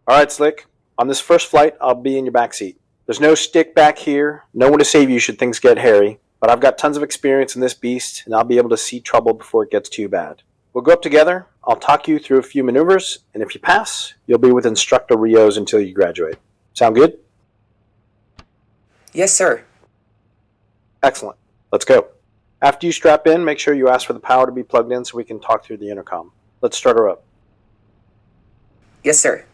Alright, Slick. On this first flight, I'll be in your backseat. There's no stick back here, no one to save you should things get hairy, but I've got tons of experience in this beast, and I'll be able to see trouble before it gets too bad. We'll go up together, I'll talk you through a few maneuvers, and if you pass, you'll be with Instructor Rios until you graduate. Sound good? Yes, sir. Excellent. Let's go. After you strap in, make sure you ask for the power to be plugged in so we can talk through the intercom. Let's start her up. Yes, sir.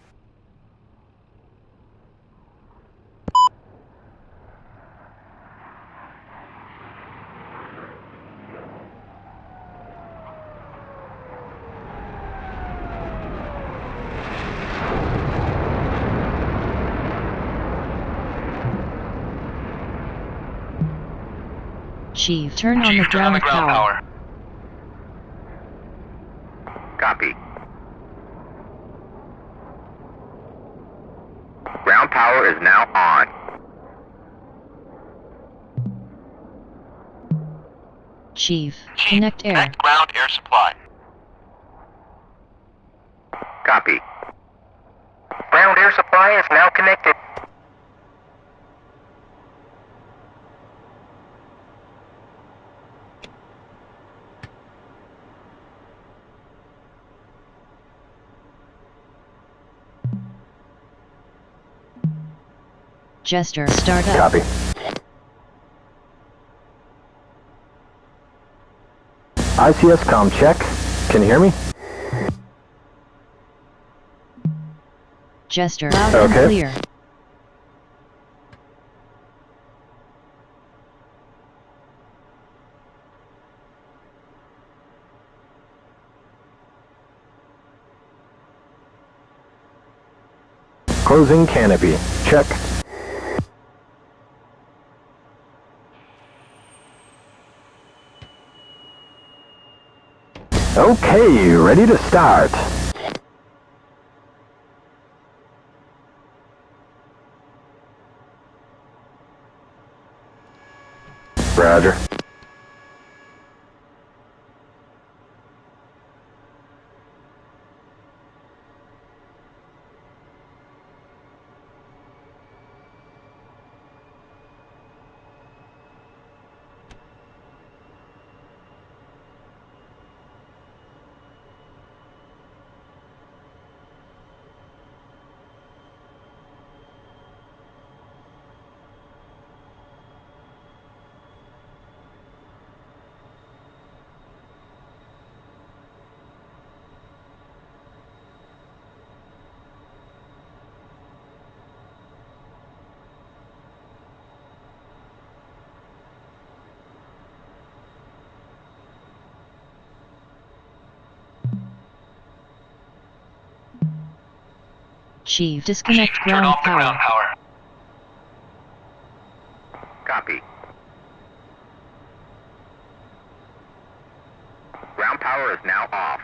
Chief, turn on the ground power. Copy. Ground power is now on. Chief, connect air. Connect ground air supply. Copy. Ground air supply is now connected. Jester, start up. Copy. ICS comm check. Can you hear me? Jester, loud and clear. Closing canopy. Check. Okay, ready to start. Roger. Chief, disconnect ground power. Copy. Ground power is now off.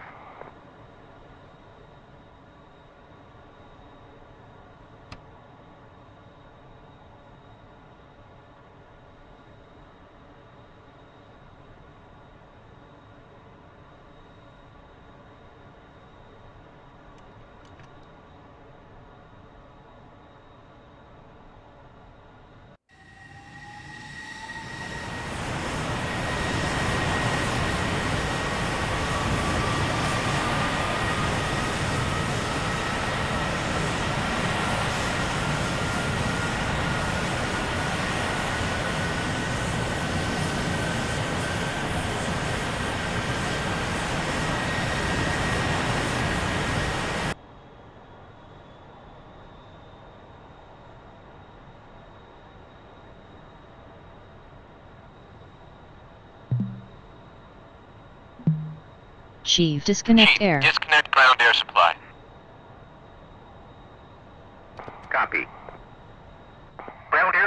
Chief, disconnect air. Disconnect ground air supply.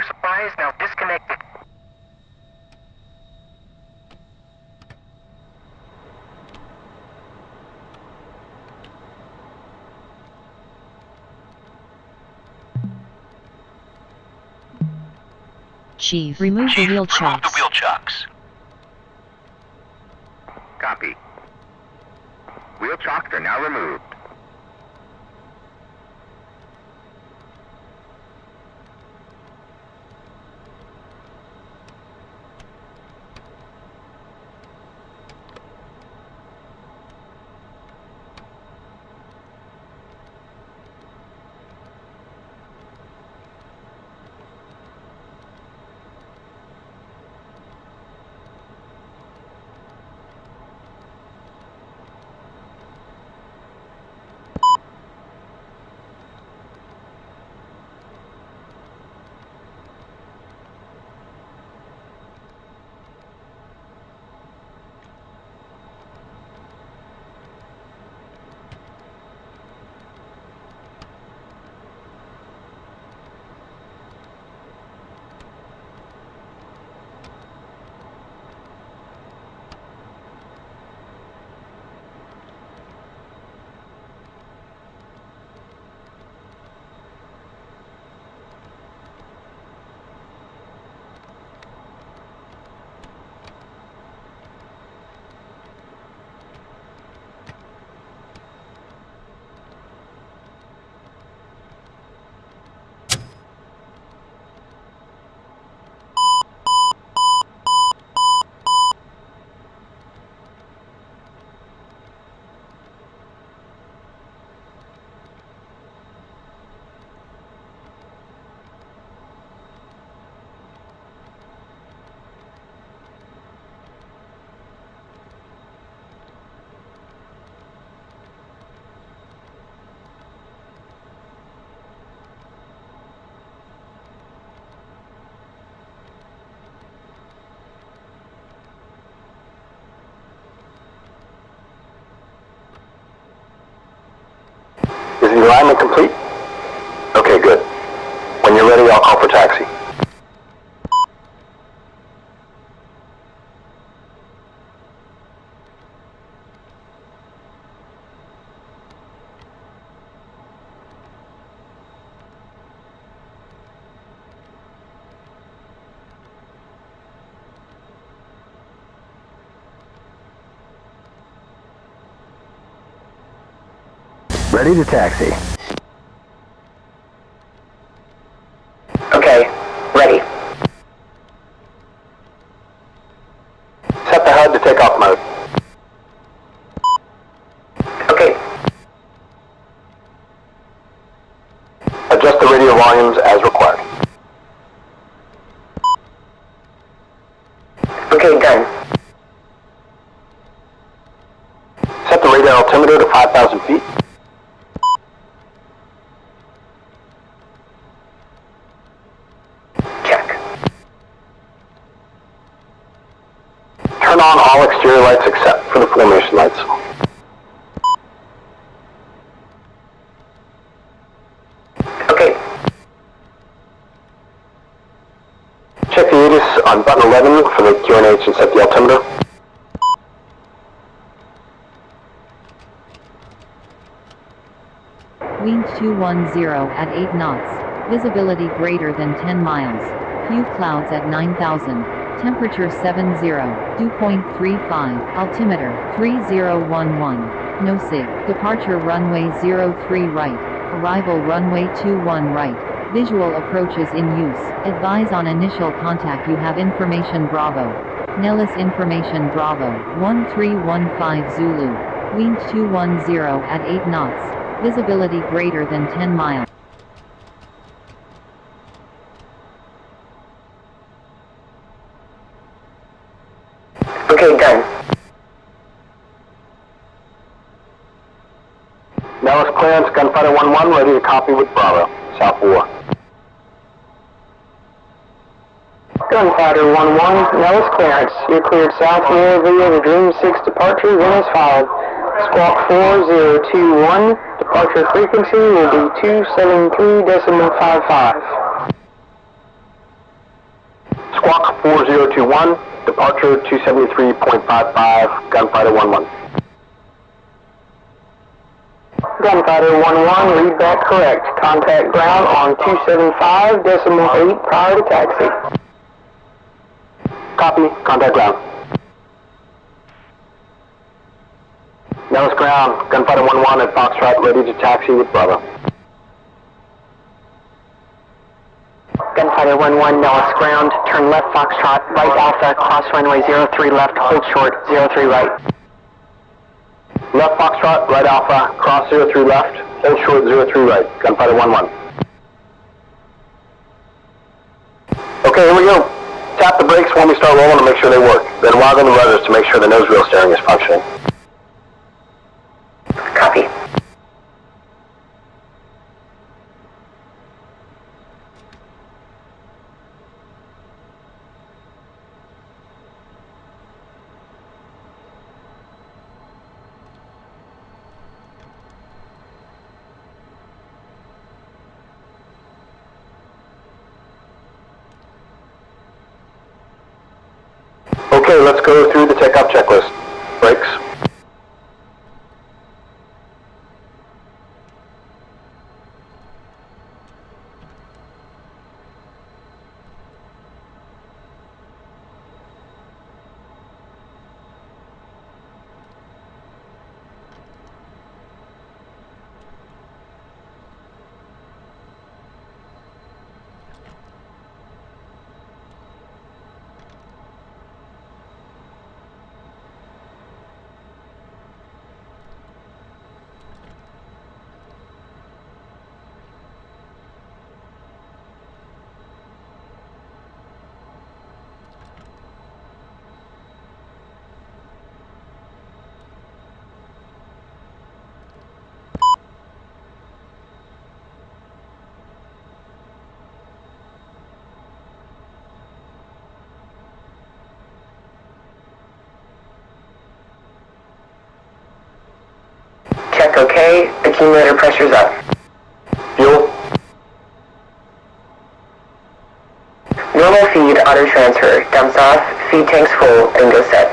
air supply is now disconnected. Chief, remove the wheel chocks. Remove the wheel chocks. Copy. Wheel chocks are now removed. Is the alignment complete? Okay, good. When you're ready, I'll call for taxi. Ready to taxi. Okay, ready. Set the HUD to takeoff mode. Okay, Adjust the radio volumes as required. okay, done. Set the radar altimeter to 5,000 feet. Check. Turn on all exterior lights except for the formation lights. Okay, Check the ATIS on button 11 for the QNH and set the altimeter. Wind 210 at 8 knots. Visibility greater than 10 miles. Few clouds at 9,000. Temperature 70. Dew point 35. Altimeter 3011. No sig. Departure runway 03 right. Arrival runway 21 right. Visual approaches in use. Advise on initial contact you have information Bravo. Nellis information Bravo. 1315 Zulu. Wind 210 at 8 knots. Visibility greater than 10 miles. okay, done. Nellis clearance, Gunfighter 1-1, ready to copy with Bravo. South 4. Gunfighter 1-1, Nellis clearance. You're cleared south near via the Dream 6 departure, then as filed. Squawk 4021, departure frequency will be 273.55. 4021, departure 273.55, gunfighter 11. Gunfighter 11, read back correct. Contact ground on 275.8 prior to taxi. Copy, contact ground. Nellis ground, gunfighter 11 at Foxtrot, ready to taxi with Bravo. Gunfighter 11, Nellis ground, turn left Foxtrot, right Alpha, cross runway 03 left, hold short, 03 right. Left Foxtrot, right Alpha, cross 03 left, hold short 03 right, gunfighter 11. Okay, here we go. Tap the brakes when we start rolling to make sure they work. Then woggle the rudders to make sure the nose wheel steering is functioning. Copy. Okay, let's go through the takeoff checklist. Brakes. Check okay, accumulator pressure's up. Fuel. Normal feed, auto transfer, dumps off, feed tanks full, and go set.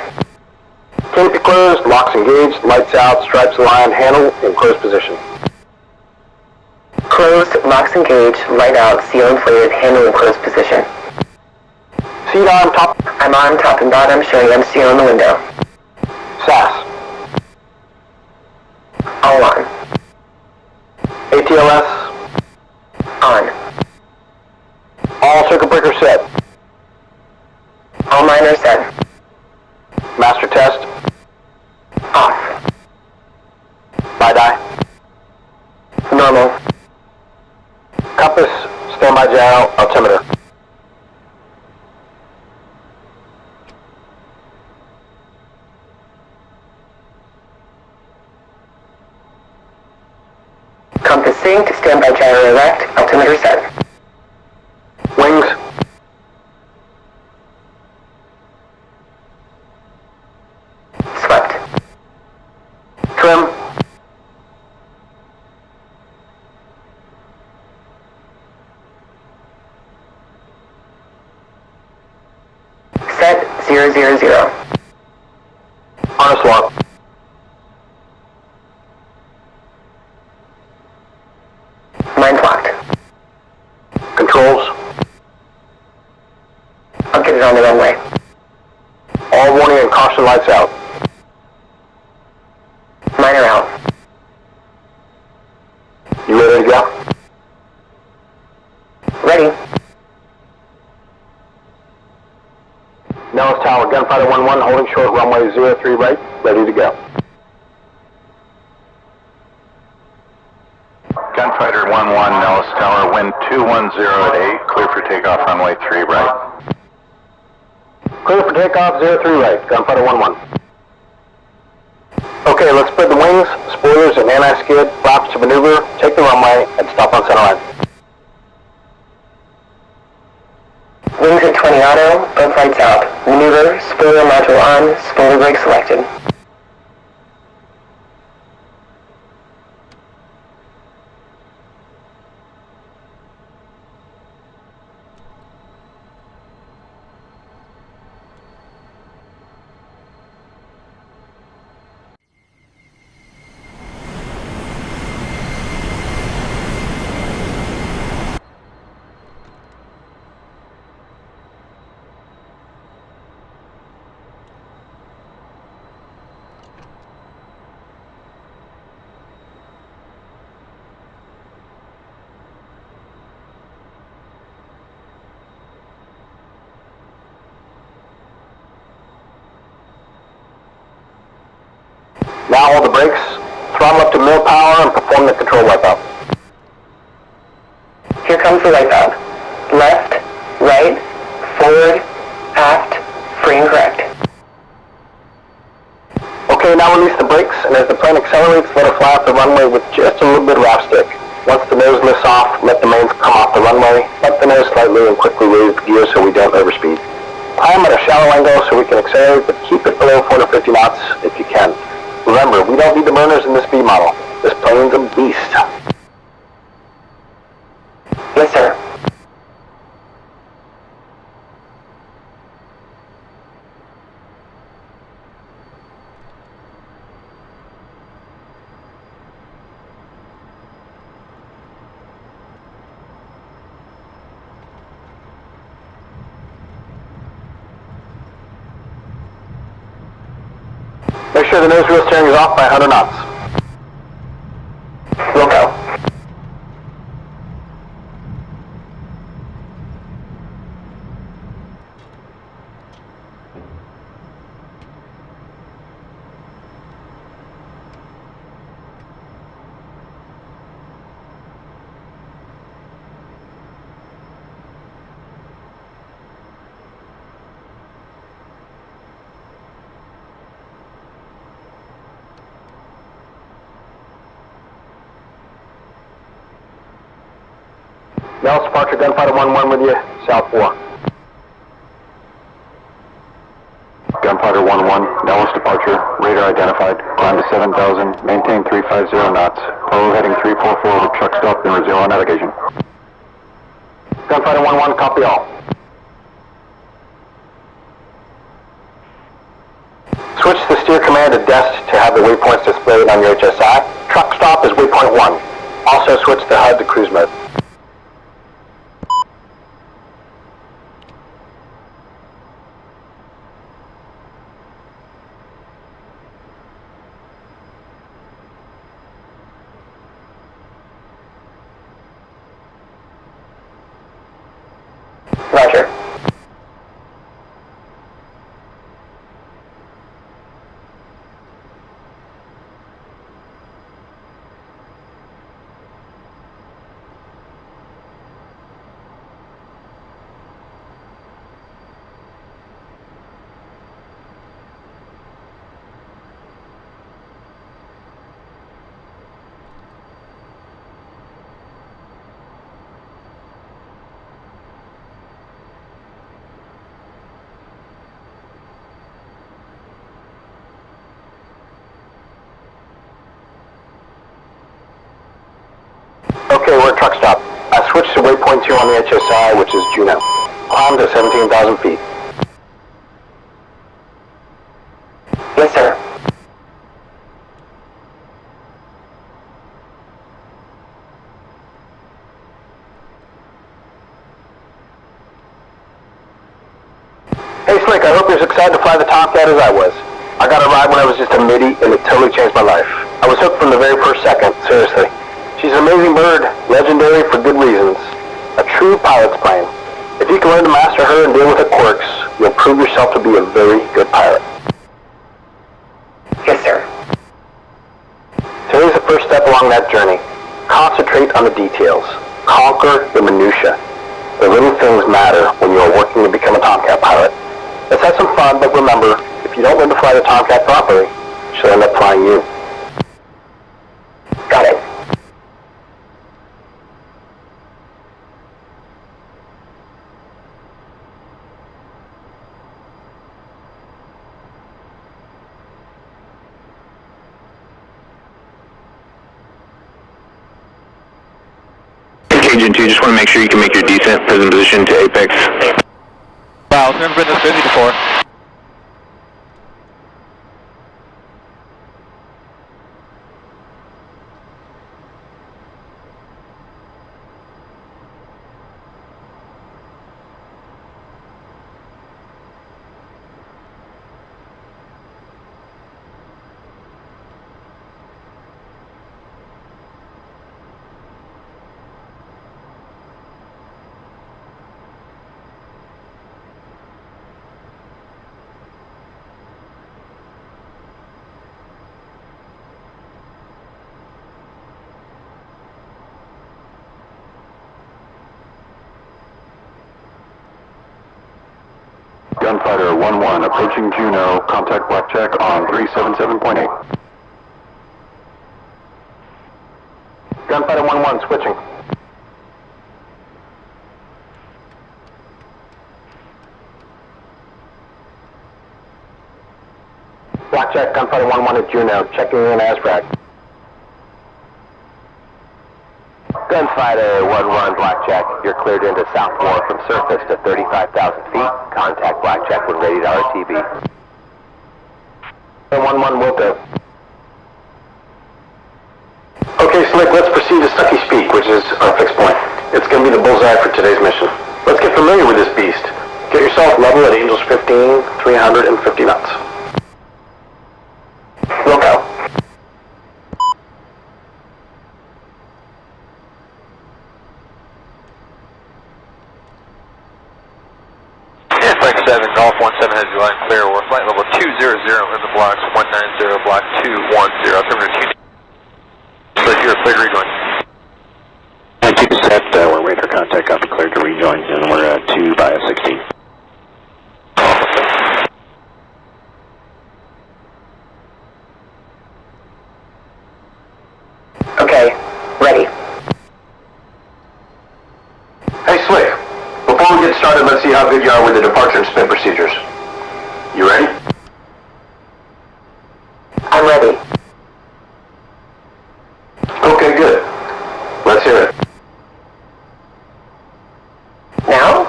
Canopy closed, locks engaged, lights out, stripes aligned, handle in closed position. Closed, locks engaged, light out, seal inflated, handle in closed position. Seat on, top. I'm on, top and bottom, showing MCO on the window. SAS. All on. ATLS. On. All circuit breakers set. All miners set. Master test. Off. BiDi. Normal. Compass. Standby gyro. Altimeter. Compass synced, standby gyro erect, altimeter set. Wings. Swept. Trim. Set 000. Harness lock. Mine's locked. Controls. I'll get it on the runway. All warning and caution lights out. Mine are out. You ready to go? Ready. Nellis Tower, gunfighter 11, holding short runway 03 right, ready to go. Gunfighter 11, Nellis Tower, wind 210 at 8, clear for takeoff runway 3 right. Clear for takeoff 03 right, gunfighter 11. Okay, let's spread the wings, spoilers, and anti-skid, flaps to maneuver, take the runway, and stop on center line. Wings at 20 auto, both lights out. Maneuver, spoiler module on, spoiler brake selected. Now hold the brakes, throttle up to mil power, and perform the control wipeout. Here comes the wipeout. Left, right, forward, aft, free and correct. Okay, now release the brakes, and as the plane accelerates, let it fly off the runway with just a little bit of wrap stick. Once the nose lifts off, let the mains come off the runway, up the nose slightly, and quickly raise the gear so we don't overspeed. Climb at a shallow angle so we can accelerate, but keep it below 450 knots if you can. Remember, we don't need the burners in this B model. This plane's a beast. Yes, sir. Make sure the nose wheel steering is off by 100 knots. We'll go. Nellis departure, gunfighter 1-1 with you, south 4. Gunfighter 1-1, Nellis departure, radar identified, climb to 7,000, maintain 350 knots, Polo heading 344 with truck stop and zero navigation. Gunfighter 1-1, copy all. Switch the steer command to DEST to have the waypoints displayed on your HSI. Truck stop is waypoint 1. Also switch the HUD to cruise mode. Roger. Okay, we're at truck stop. I switched to waypoint 2 on the HSI, which is Juneau. Climb to 17,000 feet. Yes, sir. Hey Slick, I hope you're as excited to fly the Tomcat as I was. I got a ride when I was just a middy, and it totally changed my life. I was hooked from the very first second, seriously. She's an amazing bird, legendary for good reasons. A true pilot's plane. If you can learn to master her and deal with her quirks, you'll prove yourself to be a very good pilot. Yes, sir. Today's the first step along that journey. Concentrate on the details. Conquer the minutia. The little things matter when you are working to become a Tomcat pilot. Let's have some fun, but remember, if you don't learn to fly the Tomcat properly, she'll end up flying you. Got it. Agent 2, just want to make sure you can make your descent present position to apex. Wow, I've never been this busy before. Gunfighter 1-1 approaching Juno, contact blackjack on 377.8. Gunfighter 1-1 switching. Blackjack, Gunfighter 1-1 at Juno, checking in ASFRAG. Gunfighter 1-1 Blackjack, you're cleared into South 4 from surface to 35,000 feet. Contact Blackjack when ready to RTB. 1-1 Wilco. Okay, Slick, let's proceed to Stucky's Peak, which is our fixed point. It's going to be the bullseye for today's mission. Let's get familiar with this beast. Get yourself level at Angels 15, 350 knots. Wilco. Flight 7, Golf 17 has your line clear. We're flight level 200 in the blocks, 190, block 210. Affirmative 2. So you're clear to rejoin. 92%, we're ready for contact, copy, cleared to rejoin, and we're at 2 by 16. Okay, ready. Hey, Slick. Before we get started, let's see how good you are with the departure and spin procedures. You ready? I'm ready. Okay, good. Let's hear it. Now?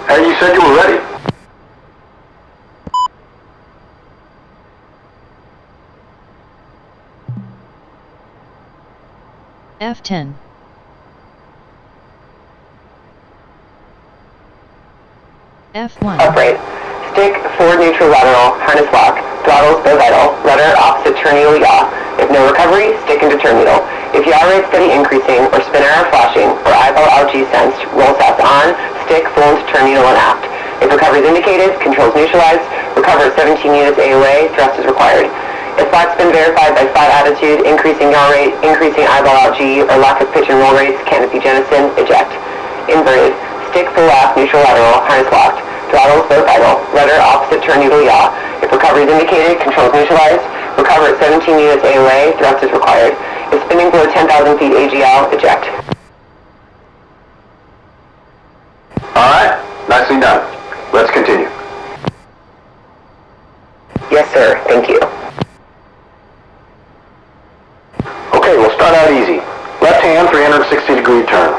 Hey, you said you were ready. F10. F1. Upright. Stick forward neutral lateral, harness lock, throttles bow vital, rudder opposite turn needle yaw. If no recovery, stick into turn needle. If yaw rate steady increasing or spin arrow flashing or eyeball LG sensed, roll SAS on, stick full into turn needle and aft. If recovery is indicated, controls neutralized, recover at 17 units AOA, thrust is required. If flat spin verified by flat attitude, increasing yaw rate, increasing eyeball LG, or lack of pitch and roll rates, canopy jettison, eject. Inverted. Stick full aft, neutral lateral, harness locked. Throttles bow vital, rudder opposite turn needle yaw. If recovery is indicated, controls neutralized. Recover at 17 units AOA, thrust is required. If spinning below 10,000 feet AGL, eject. Alright, nicely done. Let's continue. Yes, sir. Thank you. Okay, we'll start out easy. Left hand 360-degree turn.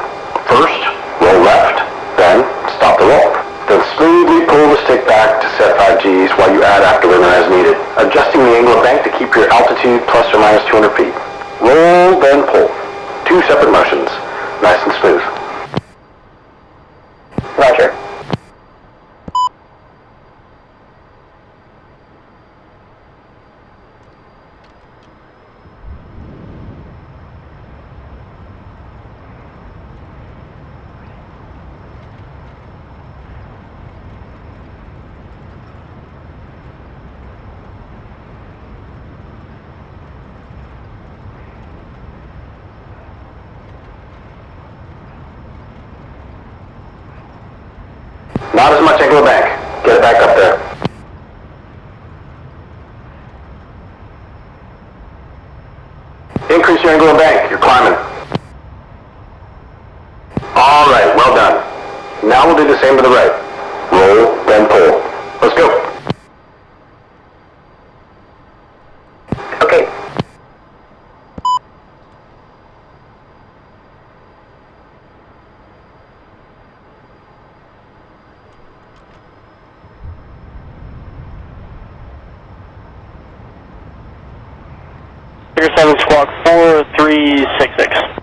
First, roll left, then stop the roll. Then smoothly pull the stick back to set 5 Gs while you add afterburner as needed, adjusting the angle of bank to keep your altitude plus or minus 200 feet. Roll, then pull. 2 separate motions. Nice and smooth. Roger. Not as much angle of bank. Get it back up there. Increase your angle of bank. You're climbing. Alright, well done. Now we'll do the same to the right. Roll, then pull. Let's go. Okay. Figure 7 squawk 4366.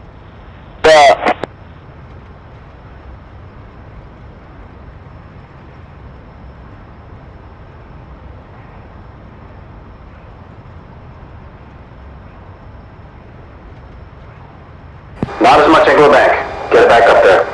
Not as much angle of bank. Get it back up there.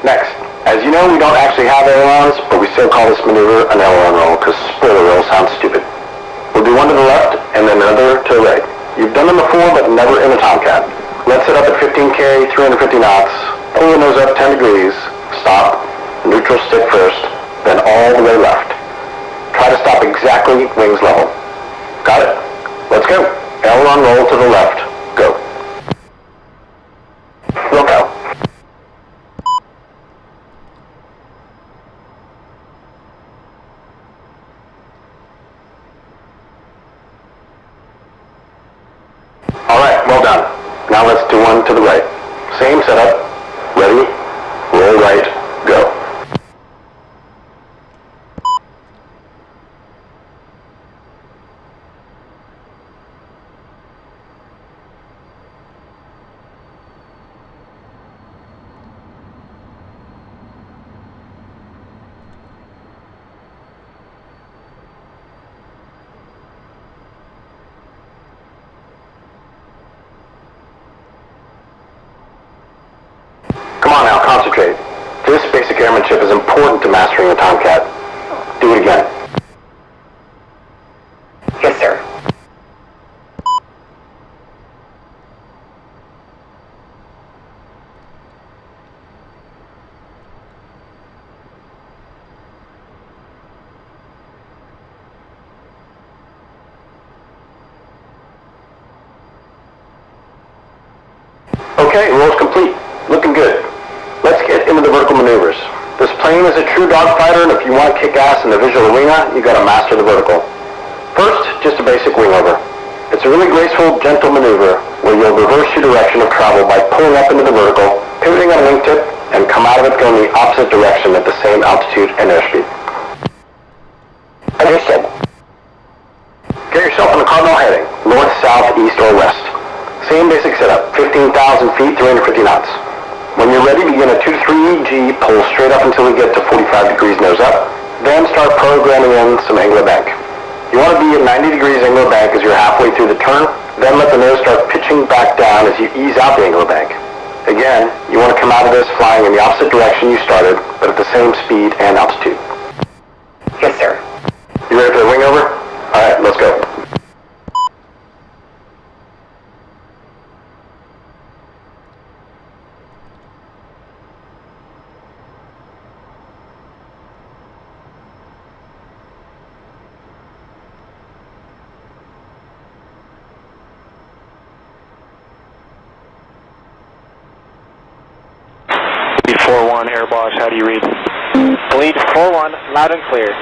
Next, as you know we don't actually have ailerons, but we still call this maneuver an aileron roll because spoiler roll sounds stupid. We'll do one to the left and then another to the right. You've done them before, but never in a Tomcat. Let's set up at 15K, 350 knots, pull the nose up 10 degrees, stop, neutral stick first, then all the way left. Try to stop exactly wings level. Got it? Let's go. Aileron roll to the left. Go. Look out. Alright, well done. Now let's do one to the right. Same setup. Ready? Roll right. Go. Come on now, concentrate. This basic airmanship is important to mastering the Tomcat. Do it again. Yes, sir. Okay, roll's complete. Looking good. Let's get into the vertical maneuvers. This plane is a true dogfighter, and if you want to kick ass in the visual arena, you gotta master the vertical. First, just a basic wingover. It's a really graceful, gentle maneuver where you'll reverse your direction of travel by pulling up into the vertical, pivoting on a wingtip, and come out of it going the opposite direction at the same altitude and airspeed. Understood. Get yourself on a cardinal heading, north, south, east, or west. Same basic setup, 15,000 feet, 350 knots. When you're ready, begin a 2-3 G, pull straight up until we get to 45 degrees nose up, then start programming in some angle of bank. You want to be at 90 degrees angle of bank as you're halfway through the turn, then let the nose start pitching back down as you ease out the angle of bank. Again, you want to come out of this flying in the opposite direction you started, but at the same speed and altitude. Yes, sir. You ready for the wingover? Alright, let's go. Bleed 4-1, air boss, how do you read? Bleed 4-1, loud and clear.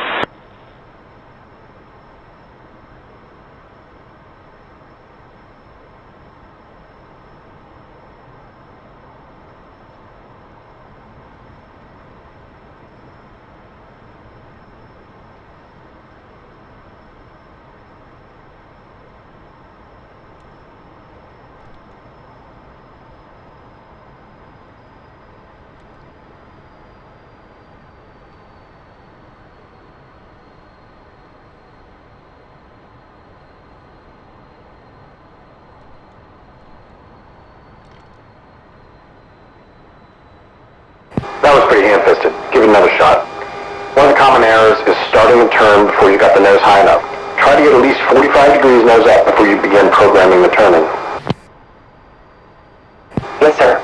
That was pretty ham-fisted. Give it another shot. One of the common errors is starting a turn before you got the nose high enough. Try to get at least 45 degrees nose up before you begin programming the turning. Yes, sir.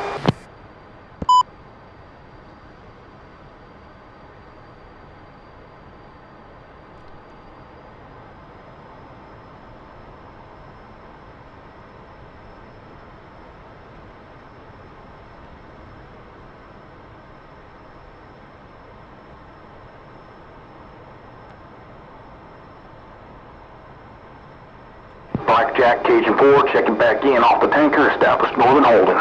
Blackjack, Cajun 4, checking back in off the tanker, established northern holding.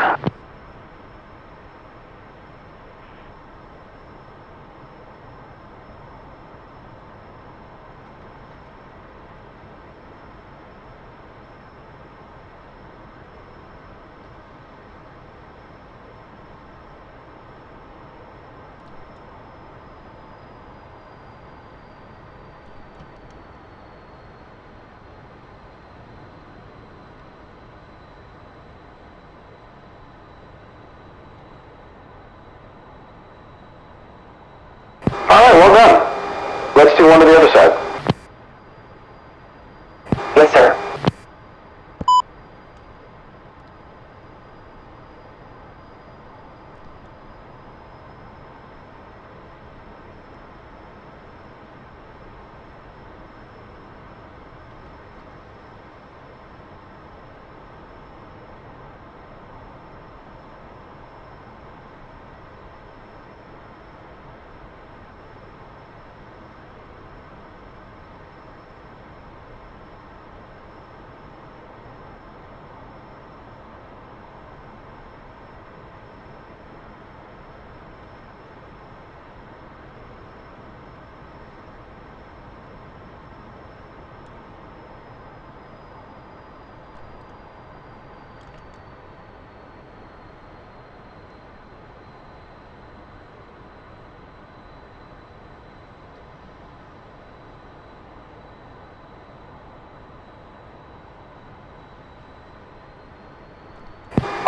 Well done. Let's do one to the other side. Yes, sir.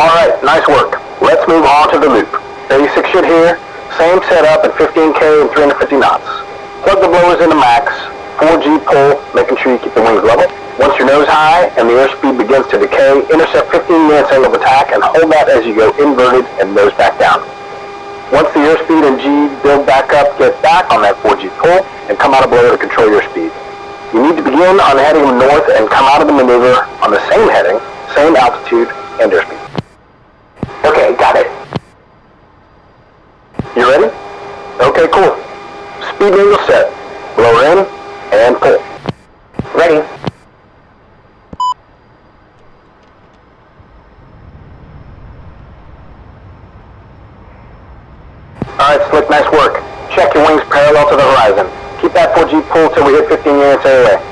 Alright, nice work. Let's move on to the loop. Basic shit here, same setup at 15K and 350 knots. Plug the blowers into max, 4G pull, making sure you keep the wings level. Once your nose high and the airspeed begins to decay, intercept 15 minutes angle of attack and hold that as you go inverted and nose back down. Once the airspeed and G build back up, get back on that 4G pull and come out of blower to control your speed. You need to begin on heading north and come out of the maneuver on the same heading, same altitude, and airspeed. Okay, got it. You ready? Okay, cool. Speed angle set. Blower in and pull. Ready. Alright, Slick, nice work. Check your wings parallel to the horizon. Keep that 4G pull till we hit 15 units AOA.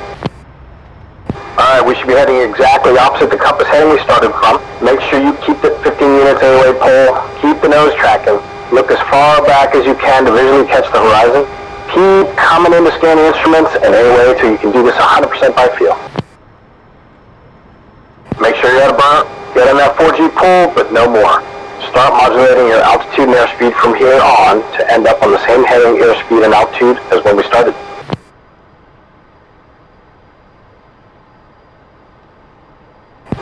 Alright, we should be heading exactly opposite the compass heading we started from. Make sure you keep the 15 units AOA pull. Keep the nose tracking. Look as far back as you can to visually catch the horizon. Keep coming in to scan the instruments and AOA till you can do this 100% by feel. Make sure you're at a burn. Get in that 4G pull, but no more. Start modulating your altitude and airspeed from here on to end up on the same heading, airspeed, and altitude as when we started.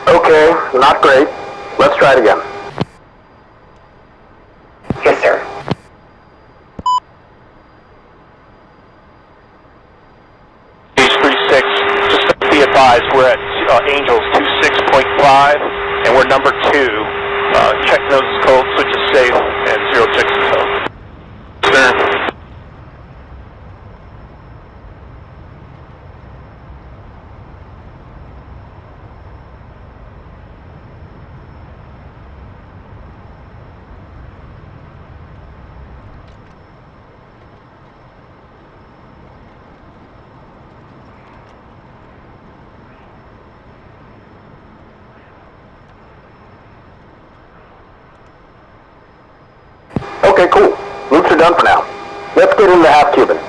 Okay, not great. Let's try it again. Yes, sir. H36, just be advised, we're at Angels 26.5, and we're number 2. Check nose is cold, switch is safe, and 0 checks is cold. Sir. Okay, cool. Loops are done for now. Let's get into the Half-Cuban.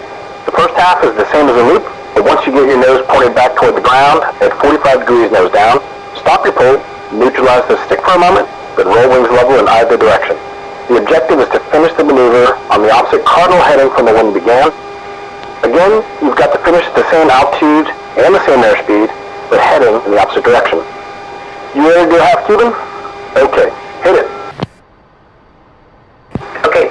The first half is the same as a loop, but once you get your nose pointed back toward the ground at 45 degrees nose down, stop your pull, neutralize the stick for a moment, but roll wings level in either direction. The objective is to finish the maneuver on the opposite cardinal heading from the one you began. Again, you've got to finish at the same altitude and the same airspeed, but heading in the opposite direction. You ready to do Half-Cuban? Okay, hit it. Okay.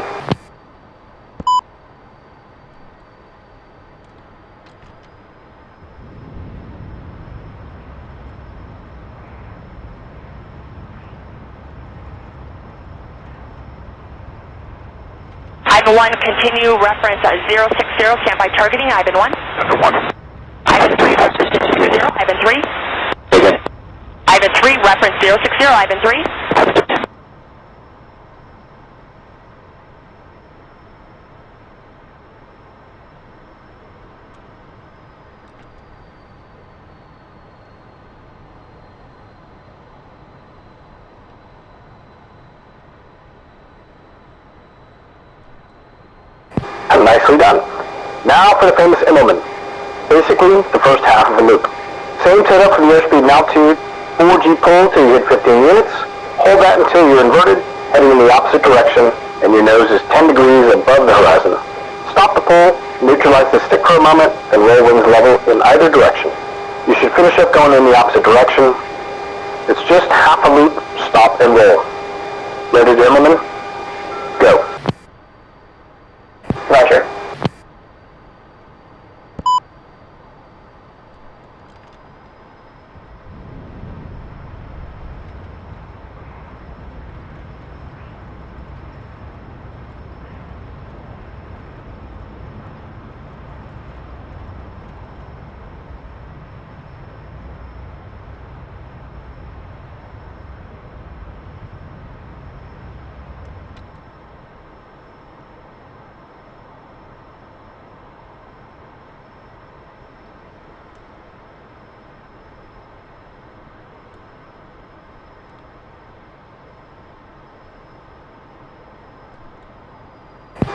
Ivan 1, continue reference 060, standby targeting, Ivan 1. Number 1. Ivan 3, reference 060, Ivan 3. Okay. Ivan 3, reference 060, Ivan 3. Nicely done. Now for the famous Immelmann. Basically, the first half of the loop. Same setup for the airspeed and altitude. 4G pull till you hit 15 units. Hold that until you're inverted, heading in the opposite direction, and your nose is 10 degrees above the horizon. Stop the pull, Neutralize the stick for a moment and roll wings level in either direction. You should finish up going in the opposite direction. It's just half a loop, stop and roll. Ready to Immelmann? Go. Roger.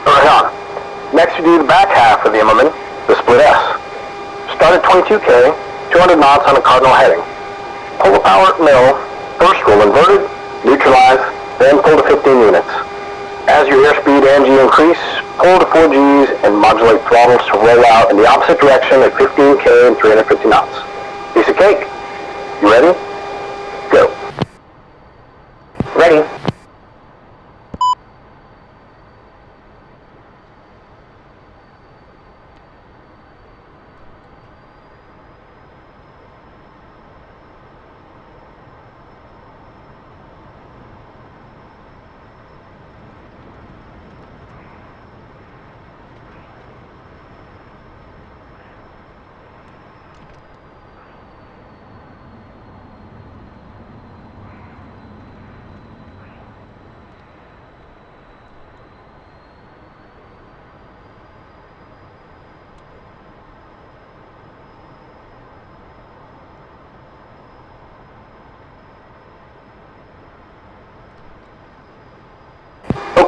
Right on. Next you do the back half of the Immelmann, the split S. Start at 22K, 200 knots on a cardinal heading. Pull the power at mill, first roll inverted, neutralize, then pull to 15 units. As your airspeed and G increase, pull to 4 Gs and modulate throttles to roll out in the opposite direction at 15K and 350 knots. Piece of cake. You ready? Go. Ready.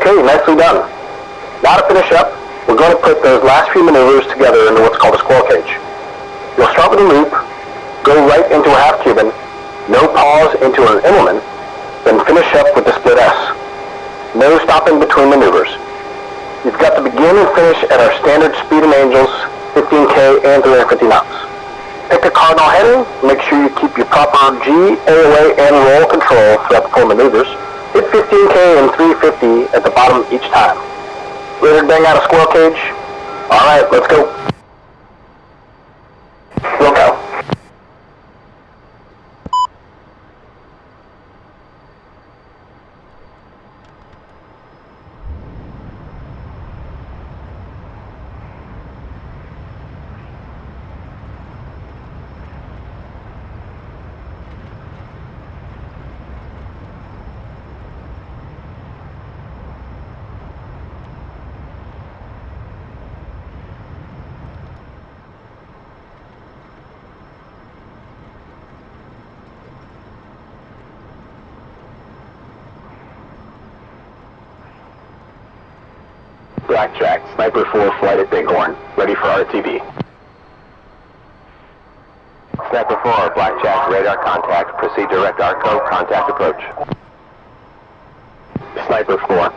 Okay, nicely done. Now to finish up, we're going to put those last few maneuvers together into what's called a squirrel cage. You'll start with a loop, go right into a half-Cuban, no pause into an Immelmann, then finish up with the split S. No stopping between maneuvers. You've got to begin and finish at our standard speed and angels, 15K and 350 knots. Pick a cardinal heading, make sure you keep your proper G, AOA, and roll control throughout the full maneuvers. Hit 15K and 350 at the bottom each time. Ready to bang out a squirrel cage? Alright, let's go. We'll go. Blackjack, Sniper 4 flight at Bighorn, ready for RTB. Sniper 4, Blackjack, radar contact, proceed direct ARCO, contact approach. Sniper 4.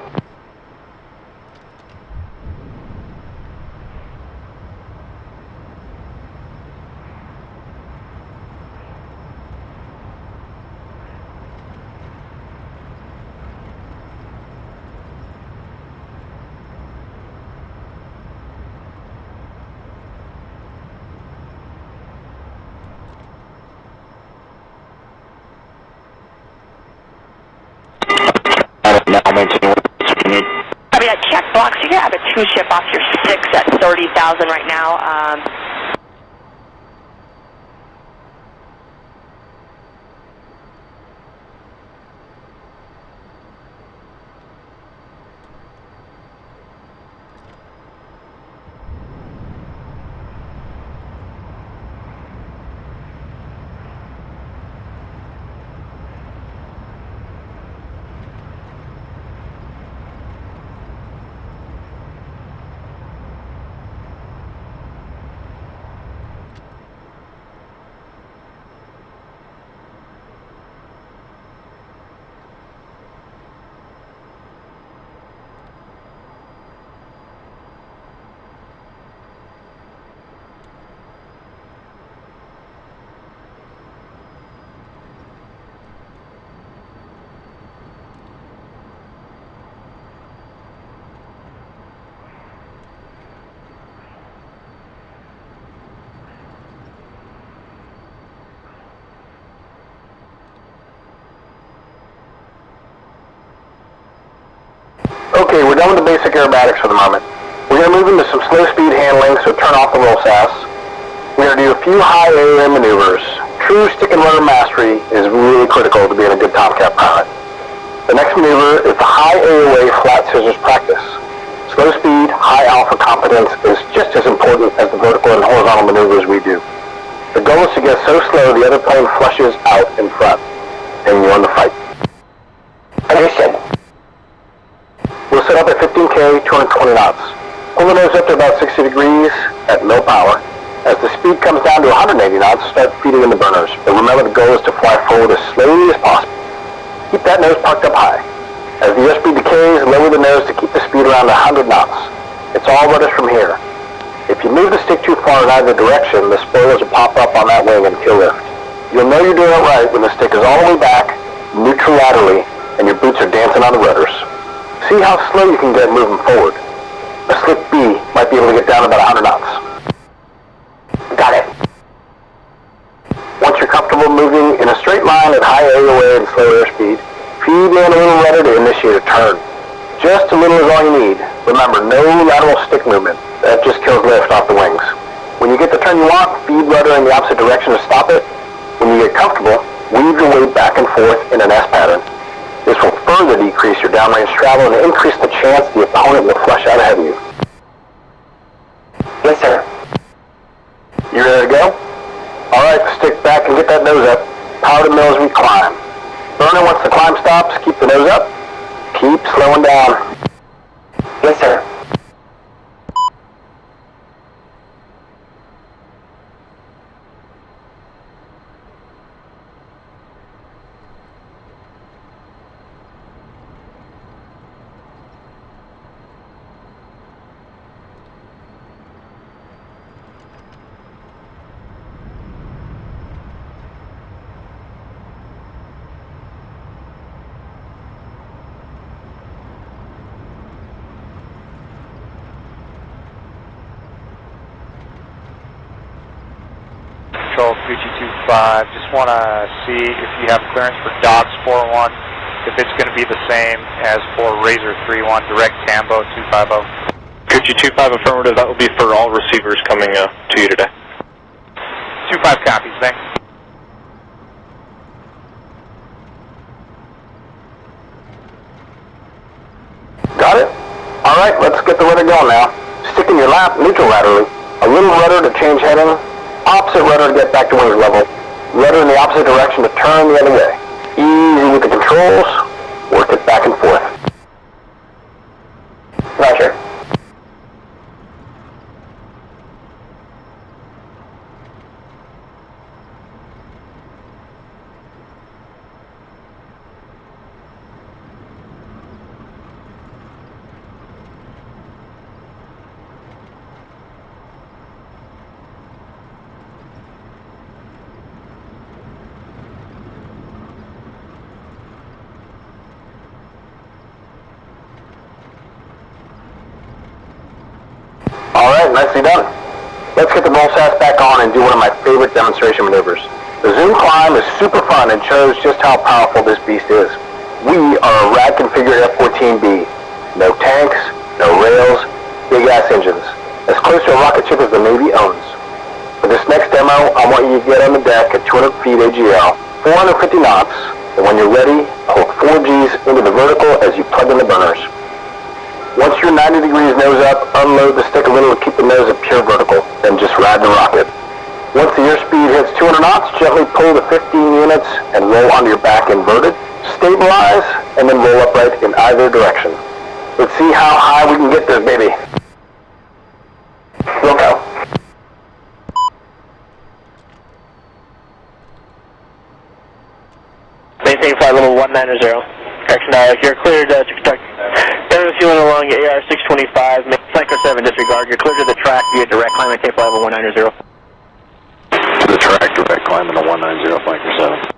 Copy that, check blocks. You have a 2-ship off your 6 at 30,000 right now. Okay, we're done with the basic aerobatics for the moment. We're going to move into some slow speed handling, so turn off the roll SAS. We're going to do a few high AOA maneuvers. True stick and rudder mastery is really critical to being a good Tomcat pilot. The next maneuver is the high AOA Flat Scissors practice. Slow speed, high alpha competence is just as important as the vertical and horizontal maneuvers we do. The goal is to get so slow the other plane flushes out in front, and you won the fight. Understood. We'll set up at 15K, 220 knots. Pull the nose up to about 60 degrees at low power. As the speed comes down to 180 knots, start feeding in the burners. But remember, the goal is to fly forward as slowly as possible. Keep that nose parked up high. As the airspeed decays, lower the nose to keep the speed around 100 knots. It's all rudders from here. If you move the stick too far in either direction, the spoilers will pop up on that wing and kill lift. You'll know you're doing it right when the stick is all the way back, neutral laterally, and your boots are dancing on the rudders. See how slow you can get moving forward. A slick B might be able to get down about 100 knots. Got it. Once you're comfortable moving in a straight line at high AOA and slow airspeed, feed in a little rudder to initiate a turn. Just a little is all you need. Remember, no lateral stick movement. That just kills lift off the wings. When you get the turn you want, feed rudder in the opposite direction to stop it. When you get comfortable, weave your weight back and forth in an S pattern. This will further decrease your downrange travel and increase the chance the opponent will flush out ahead of you. Yes, sir. You ready to go? Alright, stick back and get that nose up. Power to mill as we climb. Burner, once the climb stops, keep the nose up. Keep slowing down. Yes, sir. Control 3225, just want to see if you have clearance for Dogs 41, if it's going to be the same as for Razor 31, direct Tambo 250. 3225 affirmative, that will be for all receivers coming to you today. 25 copies, thanks. Got it? Alright, let's get the rudder going now. Stick in your lap, neutral laterally. A little rudder to change heading. Opposite rudder to get back to wings level. Rudder in the opposite direction to turn the other way. Easy with the controls. Work it back and forth. Roger. Alright, nicely done. Let's get the Roll SAS back on and do one of my favorite demonstration maneuvers. The zoom climb is super fun and shows just how powerful this beast is. We are a rad configured F-14B. No tanks, no rails, big ass engines. As close to a rocket ship as the Navy owns. For this next demo, I want you to get on the deck at 200 feet AGL, 450 knots, and when you're ready, hold 4 Gs into the vertical as you plug in the burners. Once you're 90 degrees nose up, unload the stick a little to keep the nose at pure vertical, then just ride the rocket. Once the airspeed hits 200 knots, gently pull the 15 units and roll onto your back inverted. Stabilize, and then roll upright in either direction. Let's see how high we can get this baby. We'll go. Maintain flight level 190. Correction, you're cleared to conduct aerial fueling along AR 625, Flanker 7 disregard. You're cleared to the track via direct climb, maintain flight level 190. To the track, direct climb in the 190, Flanker 7.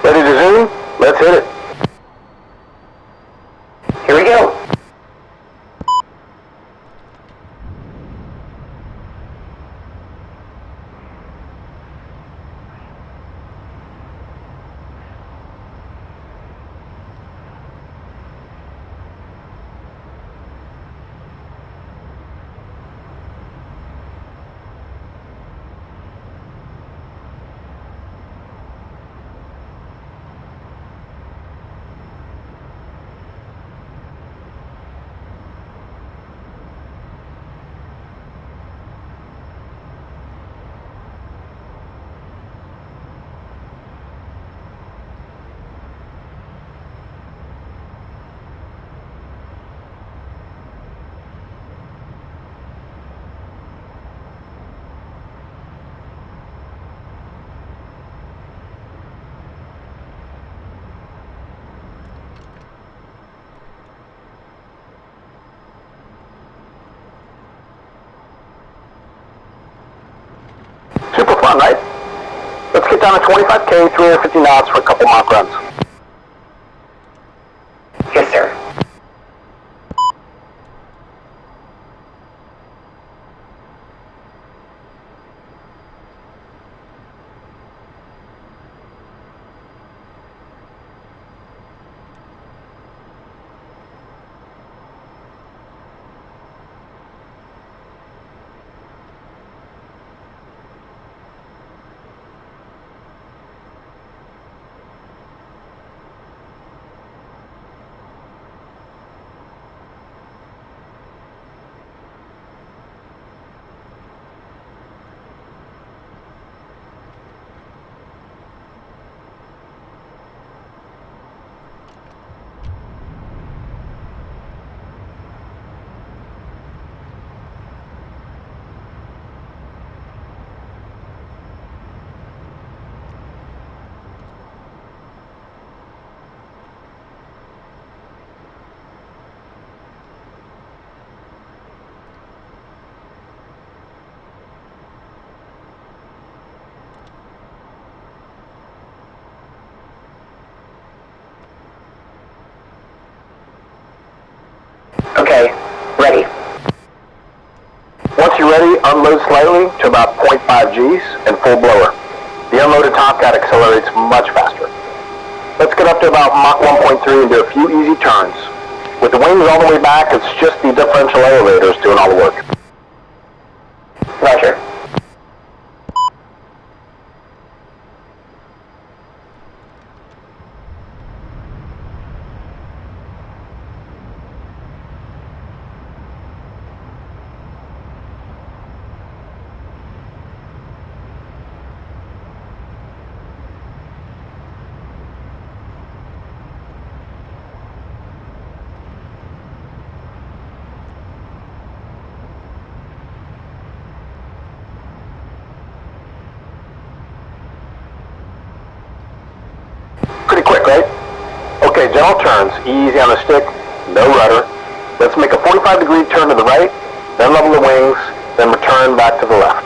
Ready to zoom? Let's hit it. Here we go. fun, right? Let's get down to 25K, 350 knots for a couple Mach runs. Yes, sir. Okay, ready. Once you're ready, unload slightly to about 0.5 Gs and full blower. The unloaded Tomcat accelerates much faster. Let's get up to about Mach 1.3 and do a few easy turns. With the wings all the way back, it's just the differential elevators doing all the work. Roger. Pretty quick, right? Okay, gentle turns, easy on the stick, no rudder. Let's make a 45-degree turn to the right, then level the wings, then return back to the left.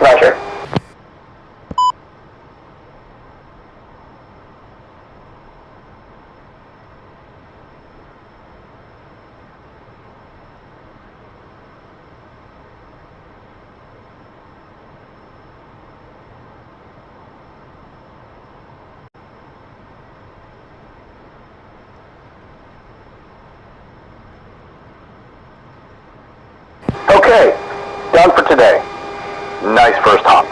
Roger. Okay, done for today. Nice first hop.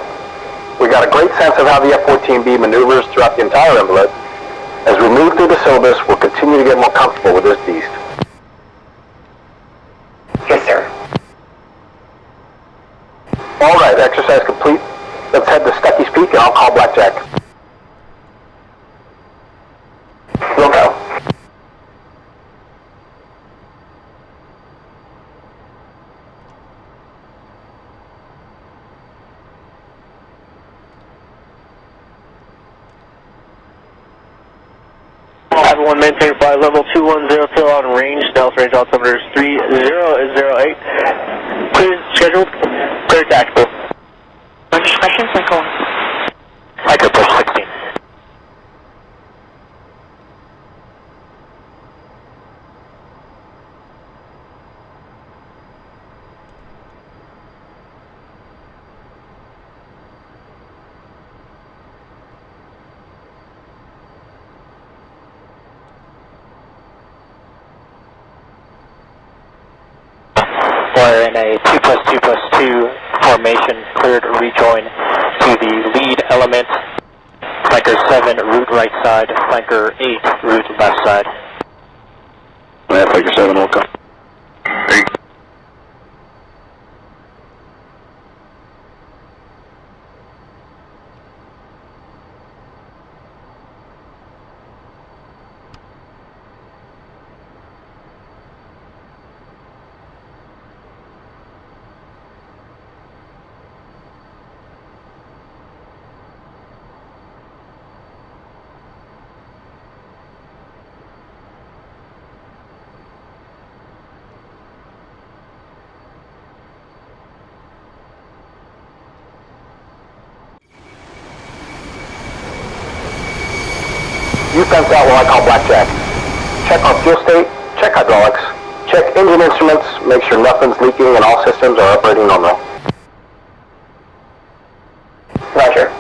We got a great sense of how the F-14B maneuvers throughout the entire envelope. As we move through the syllabus, we'll continue to get more comfortable with this beast. Yes, sir. Alright, exercise complete. Let's head to Stucky's Peak and I'll call Blackjack. We'll go. Everyone maintain flight level 210 till out in range. Stealth range altimeter is 3008. Clear scheduled. Clear tactical. Questions, Michael? Micro push 16. We're in a 2+2+2 formation, cleared rejoin to the lead element. Flanker 7, route right side. Flanker 8, route left side. Yeah, Flanker 7 will come. You fence out while I call blackjack. Check on fuel state, check hydraulics, check engine instruments, make sure nothing's leaking and all systems are operating normally. Roger.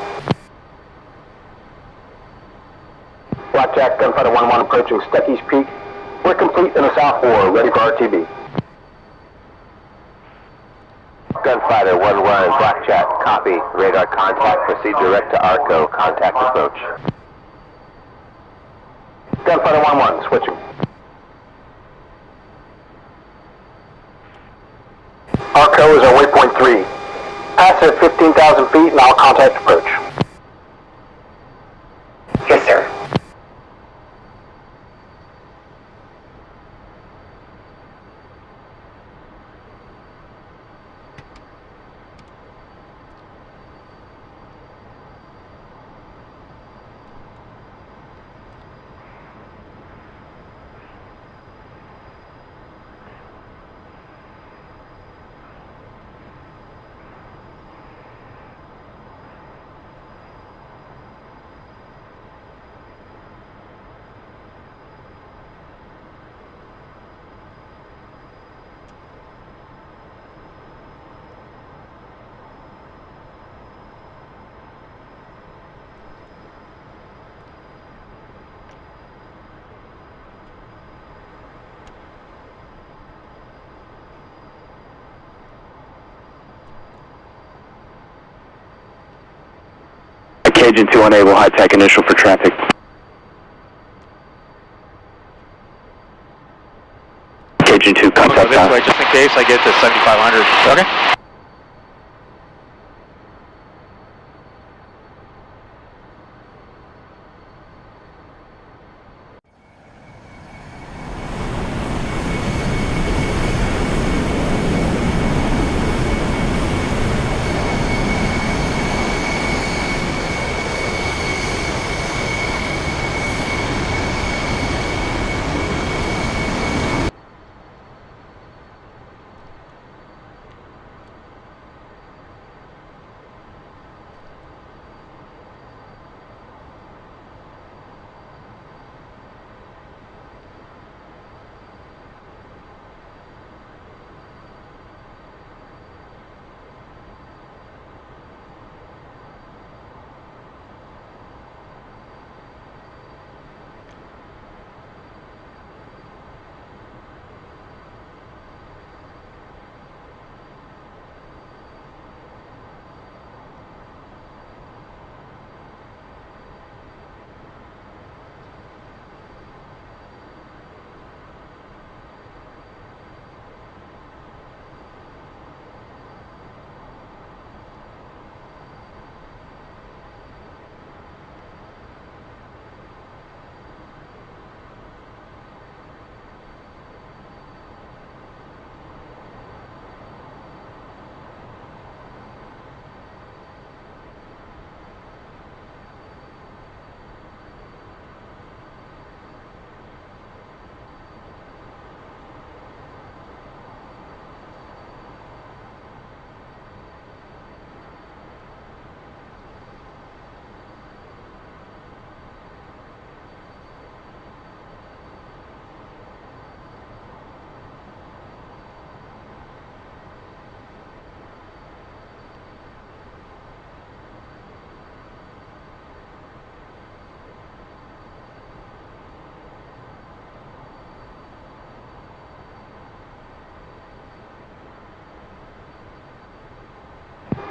Blackjack, Gunfighter 1-1 approaching Stuckey's Peak. We're complete in the South 4, ready for RTB. Gunfighter 1-1, Blackjack, copy. Radar contact, proceed direct to ARCO, contact approach. Gunfighter 1-1, switching. ARCO is our waypoint 3. Pass at 15,000 feet and I'll contact approach. Yes, sir. Cajun 2 enable high tech initial for traffic. Cajun 2 contact. This way just in case I get to 7,500. Okay.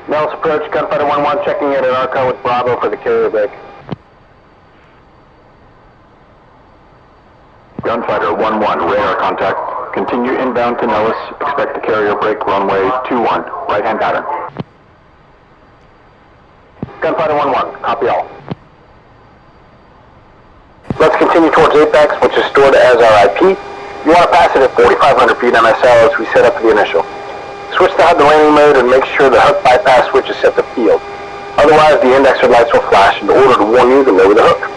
Nellis approach, Gunfighter 1-1 checking in at ARCO with Bravo for the carrier break. Gunfighter 1-1, radar contact. Continue inbound to Nellis. Expect the carrier break runway 21, right-hand pattern. Gunfighter 1-1, copy all. Let's continue towards Apex, which is stored as our IP. You want to pass it at 4,500 feet MSL as we set up for the initial. Switch to HUD to landing mode and make sure the hook bypass switch is set to field. Otherwise, the indexer lights will flash in order to warn you to lower the hook.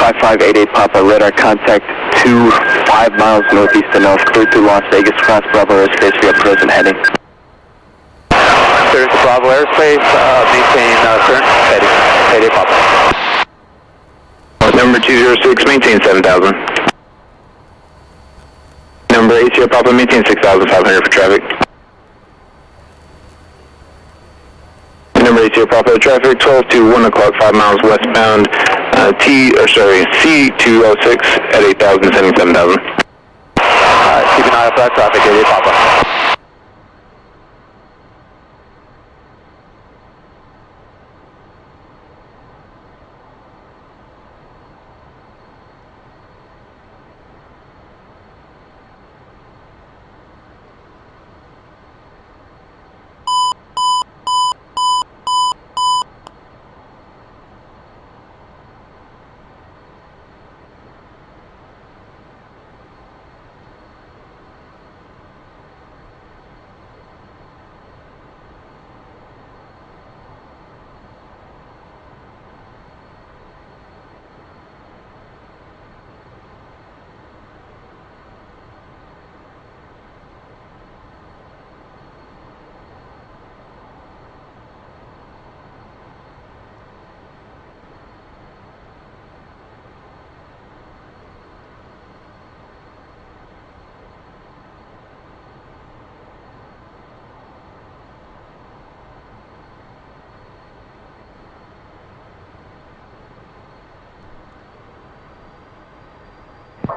5588 Papa, radar contact 5 miles northeast of Nellis, cleared through Las Vegas, cross Bravo airspace, we have present heading. Clear to Bravo airspace, maintain current heading Papa. Number 206, maintain 7,000. Number 80 Papa, maintain 6,500 for traffic. Number 80 Papa, traffic 12 to 1 o'clock, 5 miles westbound, C206 at 8,000, sending 7,000. Keep an eye out for that traffic, 80 Papa.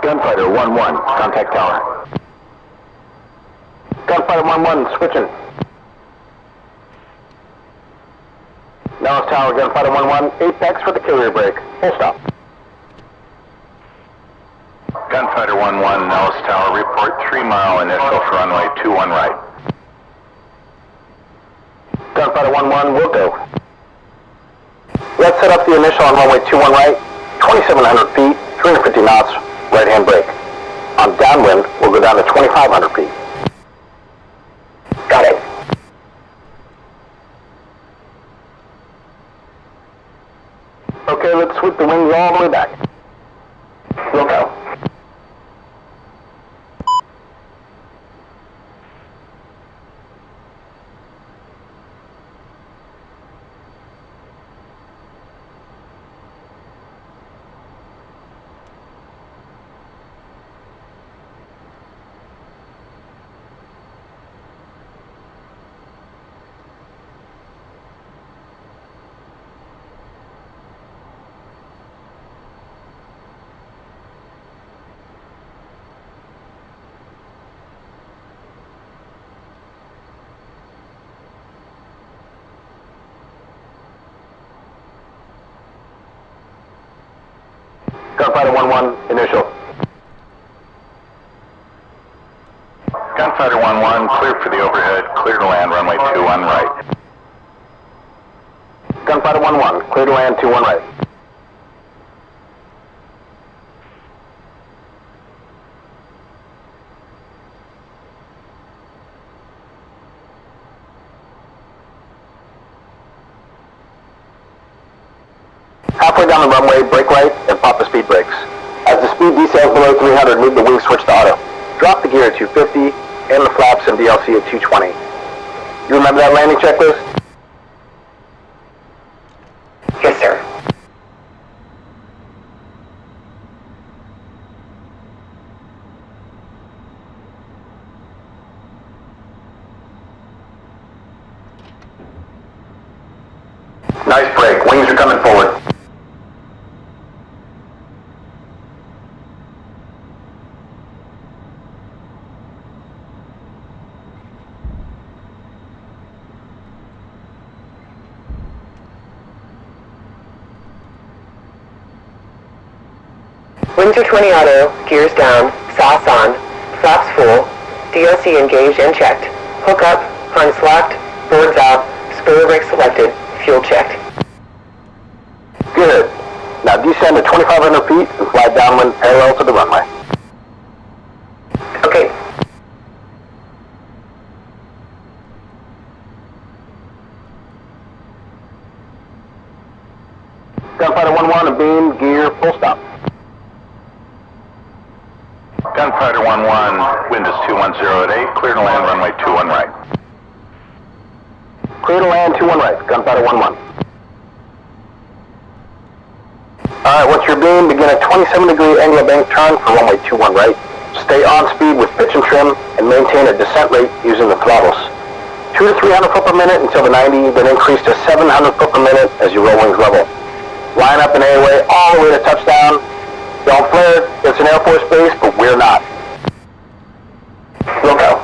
Gunfighter 1-1, contact tower. Gunfighter 1-1, switching. Nellis Tower, Gunfighter 1-1, apex for the carrier break. Full stop. Gunfighter 1-1, Nellis Tower, report 3 mile initial for runway 21 right. Gunfighter 1-1, we'll go. Let's set up the initial on runway 21 right, 2,700 feet, 350 knots, right-hand brake. On downwind, we'll go down to 2,500 feet. Got it. Okay, let's sweep the wings all the way back. We'll go. Gunfighter 1-1, initial. Gunfighter 1-1, clear for the overhead, clear to land runway 21 right. Gunfighter 1-1, clear to land 21 right. Halfway down the runway, brake right and pop the speed brakes. As the speed descends below 300, move the wing switch to auto. Drop the gear at 250 and the flaps and DLC at 220. You remember that landing checklist? Yes, sir. Nice break. Wings are coming forward. Wings are 20 auto, gears down, SAS on, flaps full, DLC engaged and checked, hook up, harness locked, boards out, spoiler brake selected, fuel checked. Good. Now descend to 2,500 feet and fly downwind parallel to the runway. Okay. Gunfighter 1-1, a beam, gear, full stop. Gunfighter 1-1, wind is 210 at 8, clear to land runway 21 right. Clear to land 21 right, Gunfighter 1-1. Alright, what's your beam? Begin a 27-degree angle of bank turn for runway 21 right. Stay on speed with pitch and trim and maintain a descent rate using the throttles. 200 to 300 foot per minute until the 90, then increase to 700 foot per minute as you roll wings level. Line up in AOA all the way to touchdown. Don't flare, it's an Air Force base, but we're not. We'll go.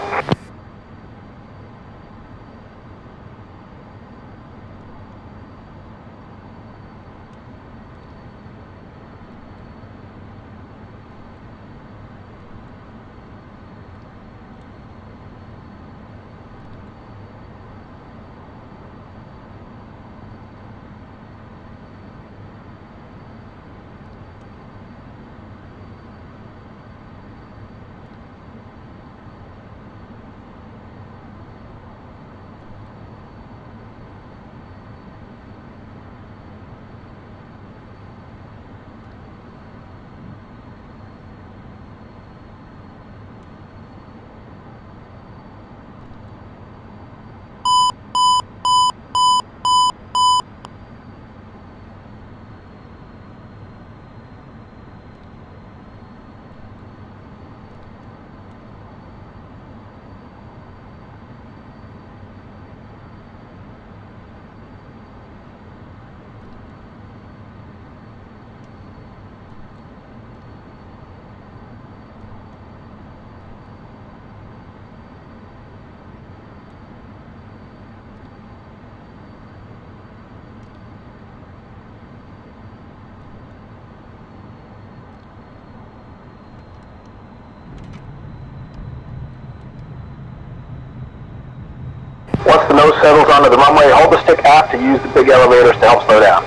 Once the nose settles onto the runway, hold the stick aft to use the big elevators to help slow down.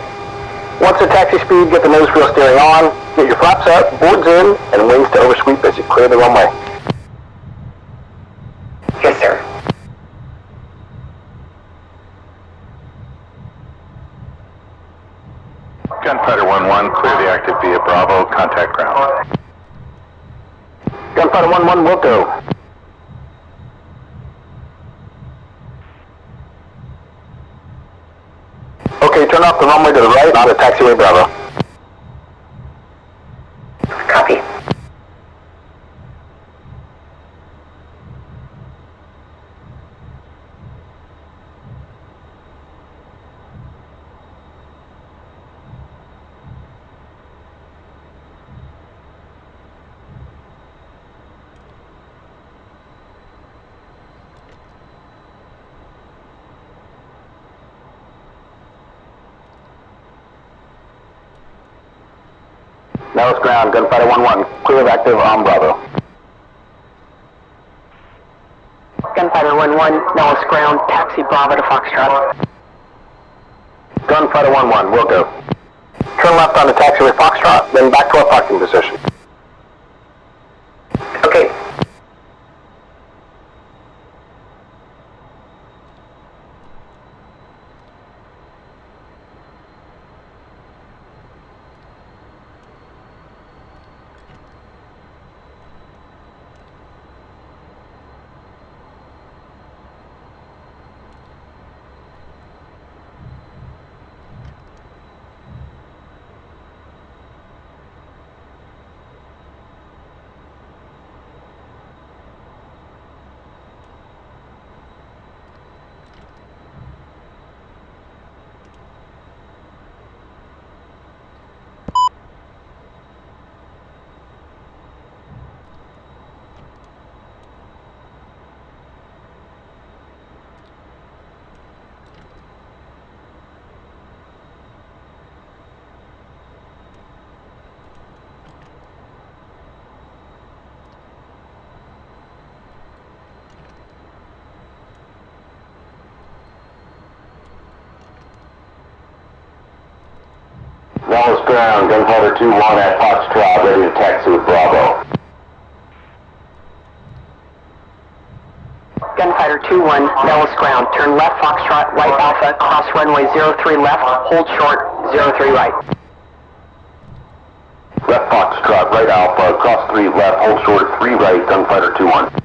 Once at taxi speed, get the nose wheel steering on, get your flaps up, boards in, and wings to oversweep as you clear the runway. Yes, sir. Gunfighter 1-1, clear the active via Bravo, contact ground. Gunfighter 1-1, will go. Okay, turn off the runway to the right onto taxiway Bravo. Copy. Now it's ground, Gunfighter 1-1, clear of active on Bravo. Gunfighter 1-1, now it's ground, taxi Bravo to Foxtrot. Gunfighter 1-1, we'll go. Turn left onto taxiway Foxtrot, then back to our parking position. Okay. Wallace ground, Gunfighter 2-1 at Foxtrot, ready to taxi with Bravo. Gunfighter 2-1, Nellis ground, turn left Foxtrot, right Alpha, cross runway 03 left, hold short, 03 right. Left Foxtrot, right Alpha, cross 3 left, hold short, 3 right, gunfighter 2-1.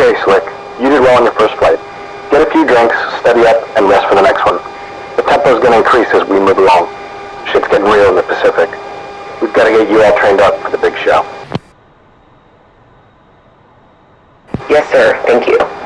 Okay, Slick. You did well on your first flight. Get a few drinks, steady up, and rest for the next one. The tempo's going to increase as we move along. Shit's getting real in the Pacific. We've got to get you all trained up for the big show. Yes, sir. Thank you.